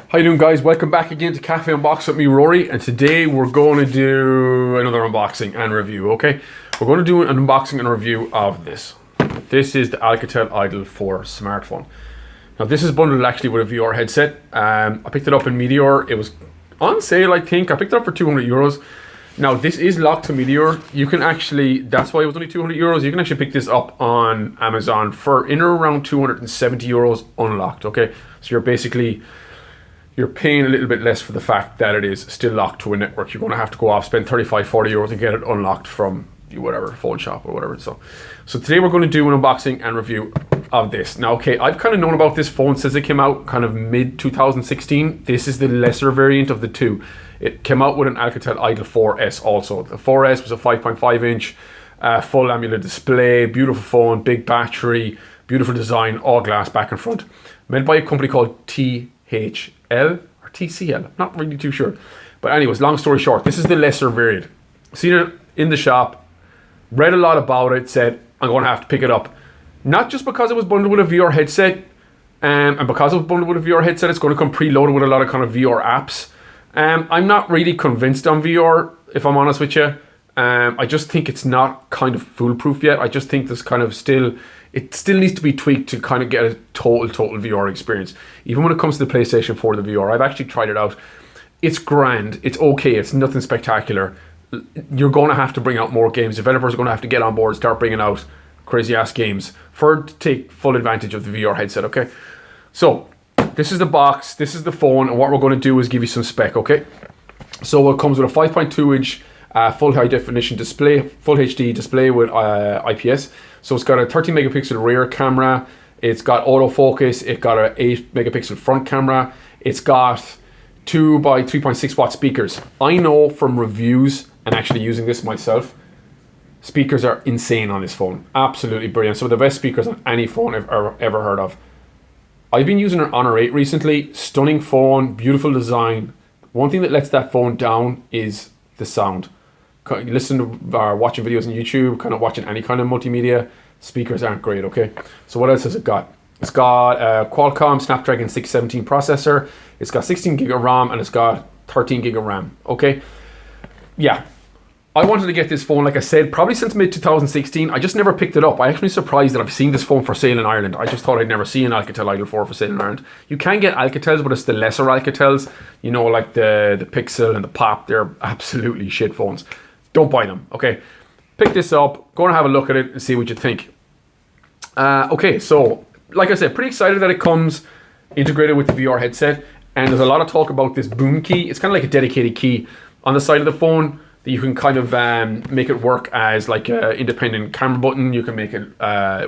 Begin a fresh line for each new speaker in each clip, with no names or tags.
How you doing, guys? Welcome back again to Cafe Unbox with me, Rory, and today we're going to do another unboxing and review, okay? We're going to do an unboxing and review of this. This is the Alcatel Idol 4 smartphone. Now, this is bundled actually with a VR headset. I picked it up in Meteor. It was on sale, I think. I picked it up for €200. Now, this is locked to Meteor. You can actually, that's why it was only €200. You can actually pick this up on Amazon for in or around €270 unlocked, okay? So you're paying a little bit less for the fact that it is still locked to a network. You're going to have to go off, spend €35–40 to get it unlocked from whatever phone shop or whatever. So today we're going to do an unboxing and review of this. Now, okay, I've kind of known about this phone since it came out, kind of mid 2016. This is the lesser variant of the two. It came out with an Alcatel Idol 4S also. The 4S was a 5.5 inch full AMOLED display, beautiful phone, big battery, beautiful design, all glass back and front. Made by a company called THL or TCL, I'm not really too sure. But anyways, long story short, this is the lesser variant. Seen it in the shop, read a lot about it, said I'm going to have to pick it up. Not just because it was bundled with a VR headset, and because it was bundled with a VR headset, it's going to come preloaded with a lot of kind of VR apps. I'm not really convinced on VR, if I'm honest with you. I just think it's not kind of foolproof yet. I just think there's kind of it still needs to be tweaked to kind of get a total VR experience. Even when it comes to the PlayStation 4, the VR, I've actually tried it out. It's grand, it's okay, it's nothing spectacular. You're going to have to bring out more games. Developers are going to have to get on board, start bringing out crazy ass games to take full advantage of the VR headset, okay? So, this is the box, this is the phone, and what we're going to do is give you some spec, okay? So it comes with a 5.2 inch full high definition display, full HD display with IPS. So it's got a 13 megapixel rear camera, it's got autofocus, it's got a 8 megapixel front camera, it's got 2 by 3.6 watt speakers. I know from reviews and actually using this myself, speakers are insane on this phone. Absolutely brilliant. Some of the best speakers on any phone I've ever heard of. I've been using an Honor 8 recently. Stunning phone, beautiful design. One thing that lets that phone down is the sound. Listen to watching videos on YouTube, kind of watching any kind of multimedia, speakers aren't great, okay? So what else has it got? It's got a Qualcomm Snapdragon 617 processor, it's got 16 gig of RAM, and it's got 13 gig of RAM, okay? Yeah, I wanted to get this phone, like I said, probably since mid 2016. I just never picked it up. I'm actually surprised that I've seen this phone for sale in Ireland. I just thought I'd never see an Alcatel Idol 4 for sale in Ireland. You can get Alcatels, but it's the lesser Alcatels, you know, like the Pixel and the Pop. They're absolutely shit phones. Don't buy them, okay? Pick this up, go and have a look at it and see what you think. Okay, so like I said, pretty excited that it comes integrated with the VR headset, and there's a lot of talk about this boom key. It's kind of like a dedicated key on the side of the phone that you can kind of make it work as like an independent camera button. You can make it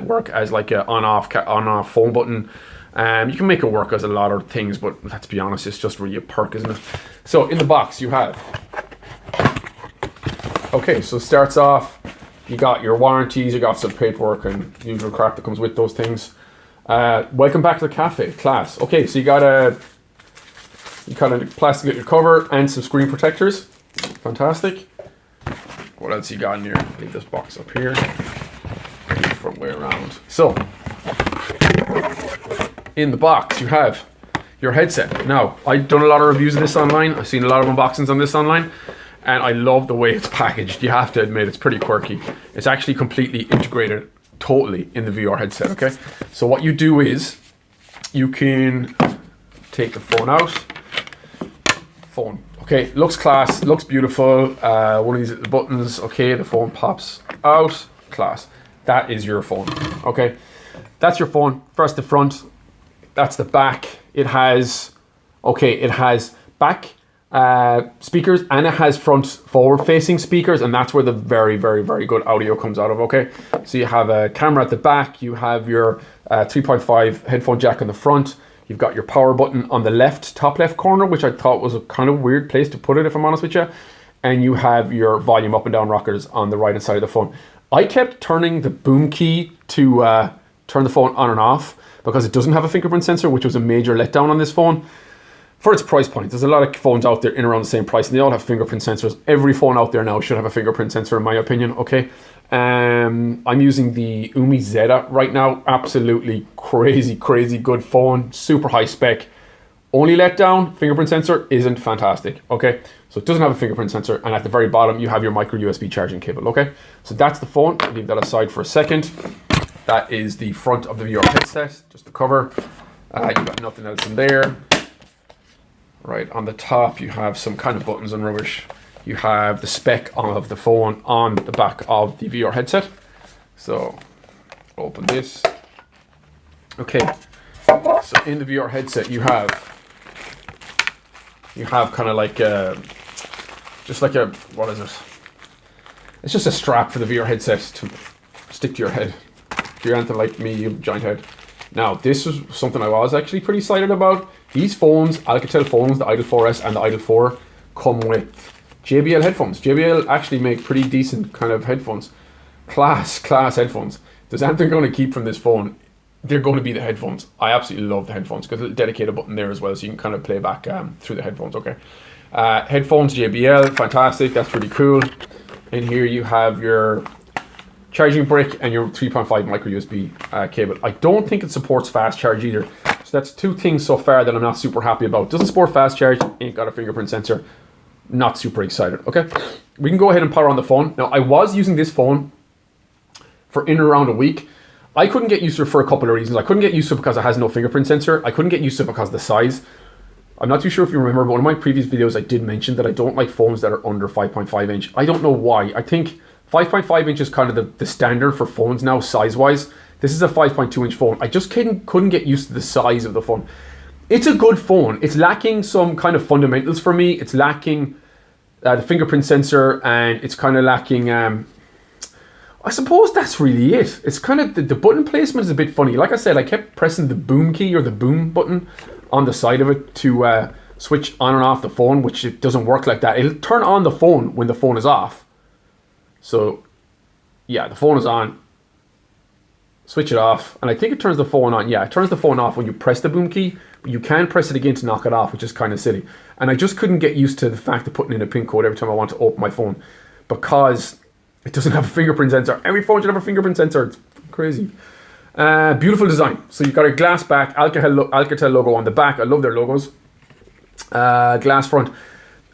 work as like an on-off phone button. You can make it work as a lot of things, but let's be honest, it's just really a perk, isn't it? So in the box you have, okay, so it starts off, you got your warranties, you got some paperwork and usual crap that comes with those things. Welcome back to the cafe, class. Okay, so you got a plastic little cover and some screen protectors. Fantastic. What else you got in here? Leave this box up here. Front way around. So, in the box you have your headset. Now, I've done a lot of reviews of this online. I've seen a lot of unboxings on this online. And I love the way it's packaged. You have to admit, it's pretty quirky. It's actually completely integrated totally in the VR headset, okay? So what you do is, you can take the phone out. Phone, okay, looks class, looks beautiful. One of these little buttons, okay, the phone pops out, class. That is your phone, okay? That's your phone, first the front, that's the back. It has back speakers, and it has front forward facing speakers, and that's where the very good audio comes out of, okay? So you have a camera at the back, you have your 3.5 headphone jack on the front, you've got your power button on the top left corner, which I thought was a kind of weird place to put it, if I'm honest with you, and you have your volume up and down rockers on the right hand side of the phone. I kept turning the boom key to turn the phone on and off because it doesn't have a fingerprint sensor, which was a major letdown on this phone. For its price point, there's a lot of phones out there in around the same price, and they all have fingerprint sensors. Every phone out there now should have a fingerprint sensor, in my opinion, okay? I'm using the Umi Zeta right now. Absolutely crazy good phone. Super high spec. Only letdown, fingerprint sensor isn't fantastic, okay? So it doesn't have a fingerprint sensor, and at the very bottom, you have your micro USB charging cable, okay? So that's the phone. I'll leave that aside for a second. That is the front of the VR headset, just the cover. You've got nothing else in there. Right, on the top, you have some kind of buttons and rubbish. You have the spec of the phone on the back of the VR headset. So, open this. Okay, so in the VR headset, you have kind of like just like a, what is it? It's just a strap for the VR headset to stick to your head. If you're anything like me, you have a giant head. Now, this is something I was actually pretty excited about. These phones, Alcatel phones, the Idol 4S and the Idol 4, come with JBL headphones. JBL actually make pretty decent kind of headphones. Class headphones. If there's anything going to keep from this phone, they're going to be the headphones. I absolutely love the headphones because there's a dedicated button there as well, so you can kind of play back through the headphones, okay? Headphones, JBL, fantastic. That's really cool. In here you have your charging brick and your 3.5 micro USB cable. I don't think it supports fast charge either. So that's two things so far that I'm not super happy about. Doesn't support fast charge, ain't got a fingerprint sensor. Not super excited, okay? We can go ahead and power on the phone. Now, I was using this phone for in and around a week. I couldn't get used to it for a couple of reasons. I couldn't get used to it because it has no fingerprint sensor. I couldn't get used to it because of the size. I'm not too sure if you remember, but one of my previous videos I did mention that I don't like phones that are under 5.5 inch. I don't know why. I think 5.5 inch is kind of the standard for phones now, size-wise. This is a 5.2 inch phone. I just couldn't get used to the size of the phone. It's a good phone. It's lacking some kind of fundamentals for me. It's lacking the fingerprint sensor, and it's kind of lacking... I suppose that's really it. It's kind of... The button placement is a bit funny. Like I said, I kept pressing the boom key or the boom button on the side of it to switch on and off the phone, which it doesn't work like that. It'll turn on the phone when the phone is off. So, yeah, the phone is on. Switch it off, and I think it turns the phone on. Yeah, it turns the phone off when you press the boom key, but you can press it again to knock it off, which is kind of silly. And I just couldn't get used to the fact of putting in a PIN code every time I want to open my phone because it doesn't have a fingerprint sensor. Every phone should have a fingerprint sensor. It's crazy. Beautiful design. So you've got a glass back, Alcatel logo on the back. I love their logos. Glass front.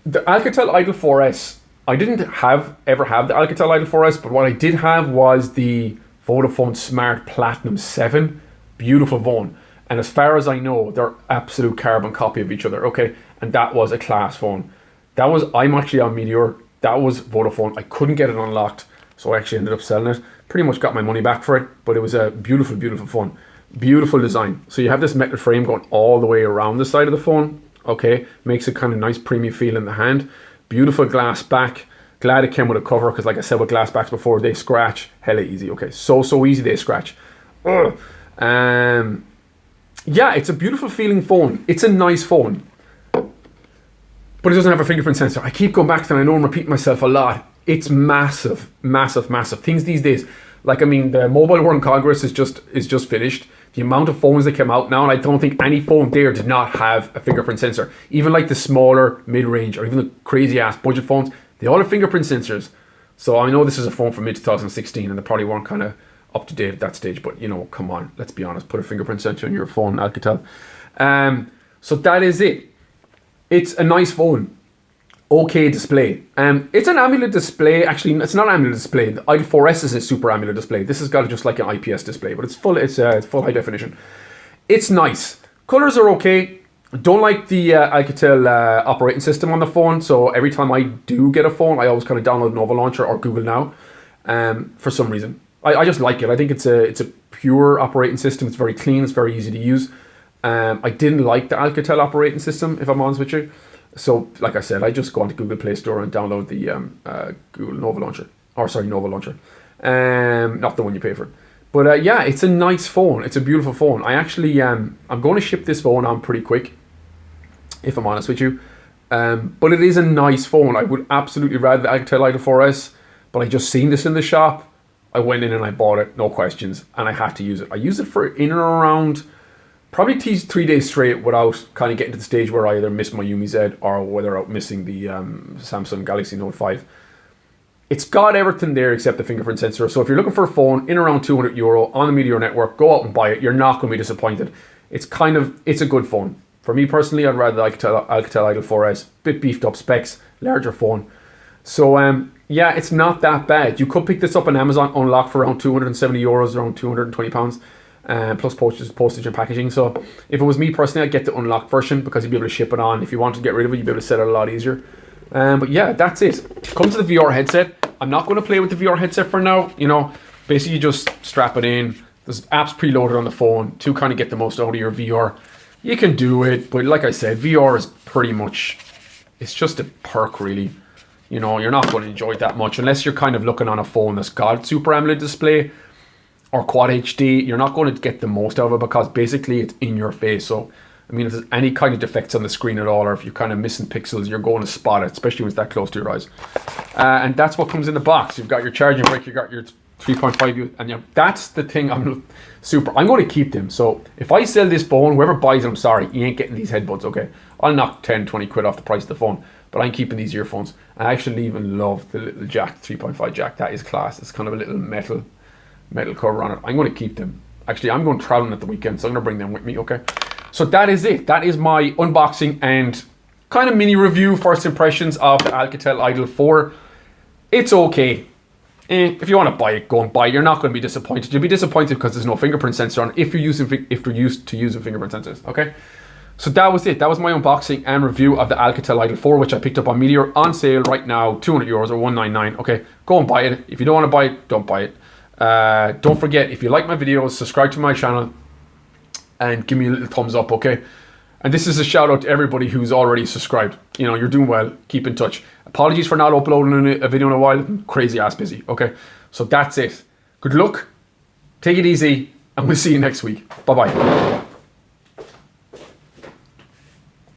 The Alcatel Idol 4S. I didn't ever have the Alcatel Idol 4S, but what I did have was the Vodafone Smart Platinum 7. Beautiful phone. And as far as I know, they're absolute carbon copy of each other, okay? And that was a class phone. I'm actually on Meteor. That was Vodafone. I couldn't get it unlocked, so I actually ended up selling it. Pretty much got my money back for it, but it was a beautiful, beautiful phone. Beautiful design. So you have this metal frame going all the way around the side of the phone, okay? Makes it kind of nice, premium feel in the hand. Beautiful glass back. Glad it came with a cover because, like I said with glass backs before, they scratch hella easy. Okay, so easy they scratch. Ugh. Yeah, it's a beautiful feeling phone. It's a nice phone, but it doesn't have a fingerprint sensor. I keep going back to that. I know I'm repeating myself a lot. It's massive, massive, massive. Things these days, like I mean, the Mobile World Congress is just finished. The amount of phones that came out now, and I don't think any phone there did not have a fingerprint sensor. Even like the smaller, mid-range, or even the crazy-ass budget phones, they all have fingerprint sensors. So I know this is a phone from mid-2016, and they probably weren't kind of up to date at that stage. But, you know, come on, let's be honest. Put a fingerprint sensor in your phone, Alcatel. So that is it. It's a nice phone. Okay display. It's an AMOLED display. Actually, it's not an AMOLED display. The Idol 4S is a super AMOLED display. This has got just like an IPS display, but it's full high definition. It's nice. Colors are okay. Don't like the Alcatel operating system on the phone. So every time I do get a phone, I always kind of download Nova Launcher or Google Now. For some reason, I just like it. I think it's a pure operating system. It's very clean. It's very easy to use. I didn't like the Alcatel operating system, if I'm honest with you. So, like I said, I just go onto Google Play Store and download the Google Nova Launcher. Or, sorry, Nova Launcher. Not the one you pay for. But, yeah, it's a nice phone. It's a beautiful phone. I actually, I'm going to ship this phone on pretty quick, if I'm honest with you. But it is a nice phone. I would absolutely rather the Alcatel Idol 4S. But I just seen this in the shop. I went in and I bought it, no questions. And I had to use it. I used it for in and around... probably 3 days straight without kind of getting to the stage where I either missed my Yumi Z or whether I'm missing the Samsung Galaxy Note 5. It's got everything there except the fingerprint sensor. So if you're looking for a phone in around €200 on the Meteor network, go out and buy it. You're not going to be disappointed. It's a good phone. For me personally, I'd rather the Alcatel Idol 4S. Bit beefed up specs, larger phone. So yeah, it's not that bad. You could pick this up on Amazon unlocked for around €270, around £220, plus postage and packaging. So if it was me personally, I'd get the unlocked version because you'd be able to ship it on. If you want to get rid of it, you'd be able to set it a lot easier. But yeah, that's it. Comes to the VR headset. I'm not going to play with the VR headset for now. You know, basically you just strap it in. There's apps preloaded on the phone to kind of get the most out of your VR. You can do it, but like I said, VR is pretty much, it's just a perk really. You know, you're not going to enjoy it that much unless you're kind of looking on a phone that's got Super AMOLED display or Quad HD. You're not going to get the most out of it because basically it's in your face. So, I mean, if there's any kind of defects on the screen at all, or if you're kind of missing pixels, you're going to spot it, especially when it's that close to your eyes. And that's what comes in the box. You've got your charging brick, you've got your 3.5, and you know, that's the thing. I'm going to keep them. So if I sell this phone, whoever buys it, I'm sorry, you ain't getting these headbuds, okay? I'll knock 10, 20 quid off the price of the phone, but I'm keeping these earphones. I actually even love the little jack, 3.5 jack. That is class. It's kind of a little metal cover on it. I'm going to keep them. Actually, I'm going traveling at the weekend, so I'm going to bring them with me, okay? So that is it. That is my unboxing and kind of mini review, first impressions of the Alcatel Idol 4. It's okay. If you want to buy it, go and buy it. You're not going to be disappointed. You'll be disappointed because there's no fingerprint sensor on it if you're used to using fingerprint sensors, okay? So that was it. That was my unboxing and review of the Alcatel Idol 4, which I picked up on Meteor on sale right now, €200 or $199. Okay, go and buy it. If you don't want to buy it, don't buy it. Don't forget, if you like my videos, subscribe to my channel and give me a little thumbs up, okay? And this is a shout out to everybody who's already subscribed. You know, you're doing well. Keep in touch. Apologies for not uploading a video in a while. I'm crazy ass busy, okay? So that's it. Good luck. Take it easy, and we'll see you next week. Bye-bye.